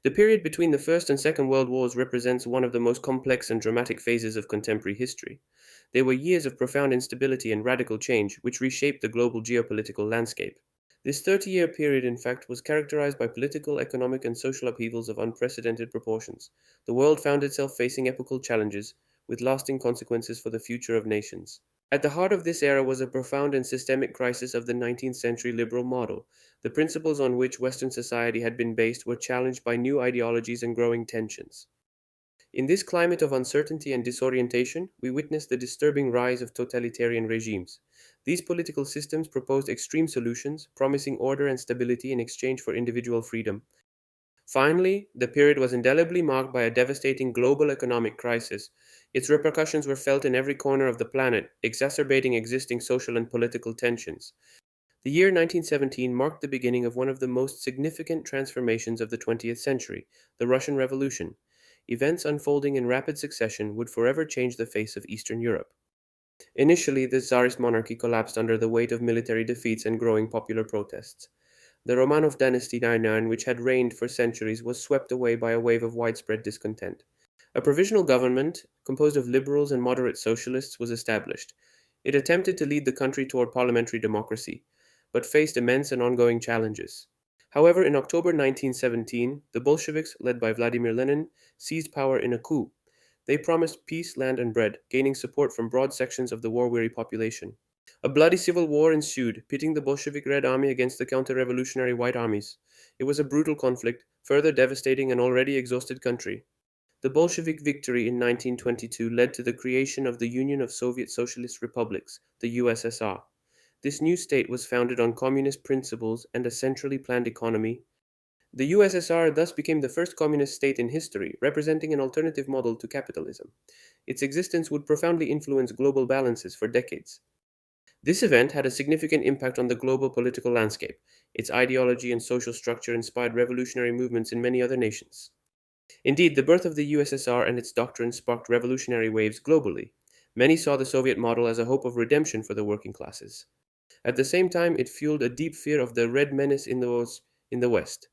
The period between the First and Second World Wars represents one of the most complex and dramatic phases of contemporary history. They were years of profound instability and radical change, which reshaped the global geopolitical landscape. This 30-year period, in fact, was characterized by political, economic, and social upheavals of unprecedented proportions. The world found itself facing epochal challenges, with lasting consequences for the future of nations. At the heart of this era was a profound and systemic crisis of the 19th century liberal model. The principles on which Western society had been based were challenged by new ideologies and growing tensions. In this climate of uncertainty and disorientation, we witnessed the disturbing rise of totalitarian regimes. These political systems proposed extreme solutions, promising order and stability in exchange for individual freedom. Finally, the period was indelibly marked by a devastating global economic crisis. Its repercussions were felt in every corner of the planet, exacerbating existing social and political tensions. The year 1917 marked the beginning of one of the most significant transformations of the 20th century, the Russian Revolution. Events unfolding in rapid succession would forever change the face of Eastern Europe. Initially, the Tsarist monarchy collapsed under the weight of military defeats and growing popular protests. The Romanov dynasty, which had reigned for centuries, was swept away by a wave of widespread discontent. A provisional government, composed of liberals and moderate socialists, was established. It attempted to lead the country toward parliamentary democracy, but faced immense and ongoing challenges. However, in October 1917, the Bolsheviks, led by Vladimir Lenin, seized power in a coup. They promised peace, land, and bread, gaining support from broad sections of the war-weary population. A bloody civil war ensued, pitting the Bolshevik Red Army against the counter-revolutionary White Armies. It was a brutal conflict, further devastating an already exhausted country. The Bolshevik victory in 1922 led to the creation of the Union of Soviet Socialist Republics, the USSR. This new state was founded on communist principles and a centrally planned economy. The USSR thus became the first communist state in history, representing an alternative model to capitalism. Its existence would profoundly influence global balances for decades. This event had a significant impact on the global political landscape. Its ideology and social structure inspired revolutionary movements in many other nations. Indeed, the birth of the USSR and its doctrines sparked revolutionary waves globally. Many saw the Soviet model as a hope of redemption for the working classes. At the same time, it fueled a deep fear of the Red Menace in the West.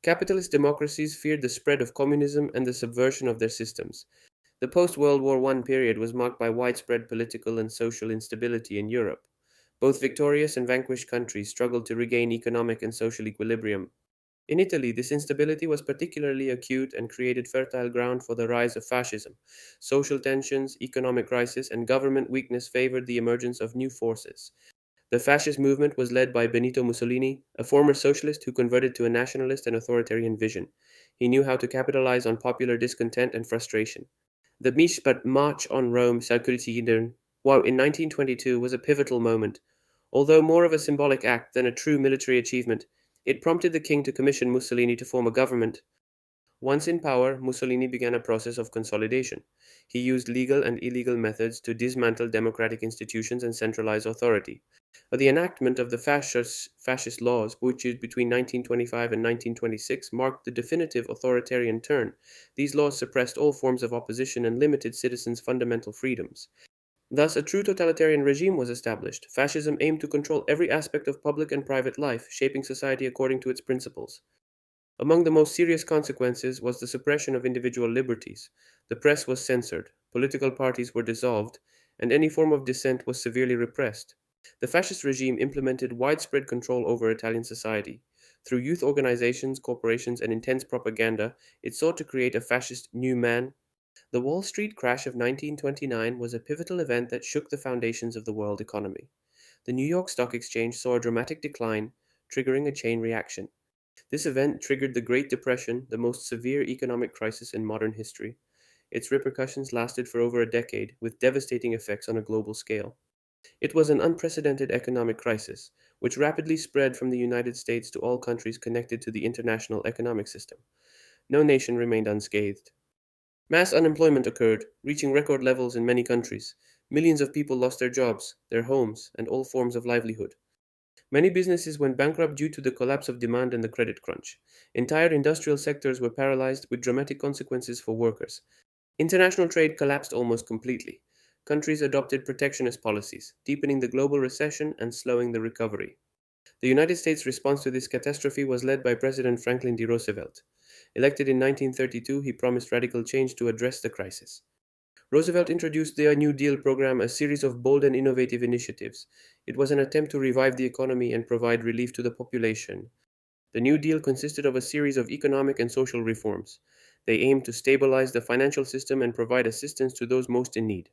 Capitalist democracies feared the spread of communism and the subversion of their systems. The post-World War I period was marked by widespread political and social instability in Europe. Both victorious and vanquished countries struggled to regain economic and social equilibrium. In Italy, this instability was particularly acute and created fertile ground for the rise of fascism. Social tensions, economic crisis, and government weakness favored the emergence of new forces. The fascist movement was led by Benito Mussolini, a former socialist who converted to a nationalist and authoritarian vision. He knew how to capitalize on popular discontent and frustration. The March on Rome Sarkisiren, while in 1922 was a pivotal moment. Although more of a symbolic act than a true military achievement, it prompted the king to commission Mussolini to form a government. Once in power, Mussolini began a process of consolidation. He used legal and illegal methods to dismantle democratic institutions and centralize authority. The enactment of the fascist laws, which is between 1925 and 1926, marked the definitive authoritarian turn. These laws suppressed all forms of opposition and limited citizens' fundamental freedoms. Thus, a true totalitarian regime was established. Fascism aimed to control every aspect of public and private life, shaping society according to its principles. Among the most serious consequences was the suppression of individual liberties. The press was censored, political parties were dissolved, and any form of dissent was severely repressed. The fascist regime implemented widespread control over Italian society. Through youth organizations, corporations, and intense propaganda, it sought to create a fascist new man. The Wall Street crash of 1929 was a pivotal event that shook the foundations of the world economy. The New York Stock Exchange saw a dramatic decline, triggering a chain reaction. This event triggered the Great Depression, the most severe economic crisis in modern history. Its repercussions lasted for over a decade, with devastating effects on a global scale. It was an unprecedented economic crisis, which rapidly spread from the United States to all countries connected to the international economic system. No nation remained unscathed. Mass unemployment occurred, reaching record levels in many countries. Millions of people lost their jobs, their homes, and all forms of livelihood. Many businesses went bankrupt due to the collapse of demand and the credit crunch. Entire industrial sectors were paralyzed with dramatic consequences for workers. International trade collapsed almost completely. Countries adopted protectionist policies, deepening the global recession and slowing the recovery. The United States' response to this catastrophe was led by President Franklin D. Roosevelt. Elected in 1932, he promised radical change to address the crisis. Roosevelt introduced the New Deal program, a series of bold and innovative initiatives. It was an attempt to revive the economy and provide relief to the population. The New Deal consisted of a series of economic and social reforms. They aimed to stabilize the financial system and provide assistance to those most in need.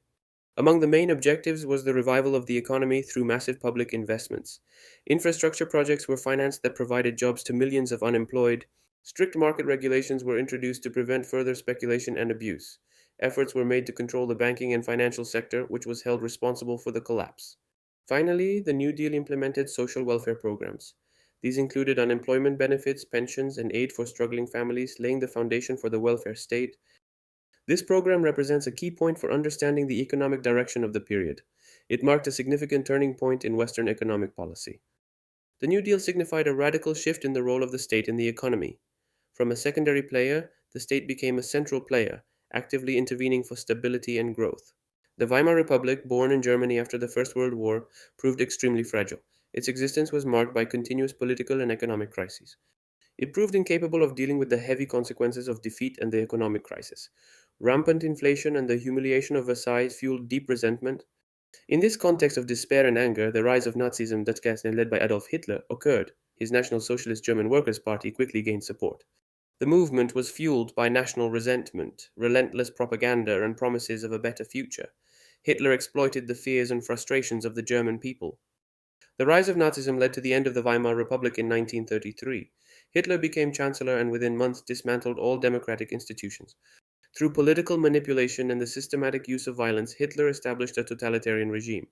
Among the main objectives was the revival of the economy through massive public investments. Infrastructure projects were financed that provided jobs to millions of unemployed. Strict market regulations were introduced to prevent further speculation and abuse. Efforts were made to control the banking and financial sector, which was held responsible for the collapse. Finally, the New Deal implemented social welfare programs. These included unemployment benefits, pensions, and aid for struggling families, laying the foundation for the welfare state. This program represents a key point for understanding the economic direction of the period. It marked a significant turning point in Western economic policy. The New Deal signified a radical shift in the role of the state in the economy. From a secondary player, the state became a central player, actively intervening for stability and growth. The Weimar Republic, born in Germany after the First World War, proved extremely fragile. Its existence was marked by continuous political and economic crises. It proved incapable of dealing with the heavy consequences of defeat and the economic crisis. Rampant inflation and the humiliation of Versailles fueled deep resentment. In this context of despair and anger, the rise of Nazism, led by Adolf Hitler, occurred. His National Socialist German Workers' Party quickly gained support. The movement was fueled by national resentment, relentless propaganda, and promises of a better future. Hitler exploited the fears and frustrations of the German people. The rise of Nazism led to the end of the Weimar Republic in 1933. Hitler became chancellor and within months dismantled all democratic institutions. Through political manipulation and the systematic use of violence, Hitler established a totalitarian regime.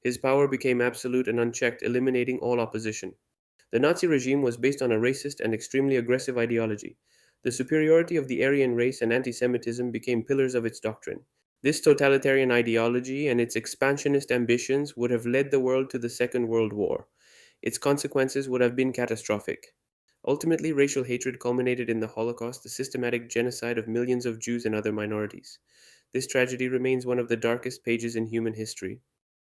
His power became absolute and unchecked, eliminating all opposition. The Nazi regime was based on a racist and extremely aggressive ideology. The superiority of the Aryan race and anti Semitism became pillars of its doctrine. This totalitarian ideology and its expansionist ambitions would have led the world to the Second World War. Its consequences would have been catastrophic. Ultimately, racial hatred culminated in the Holocaust, the systematic genocide of millions of Jews and other minorities. This tragedy remains one of the darkest pages in human history.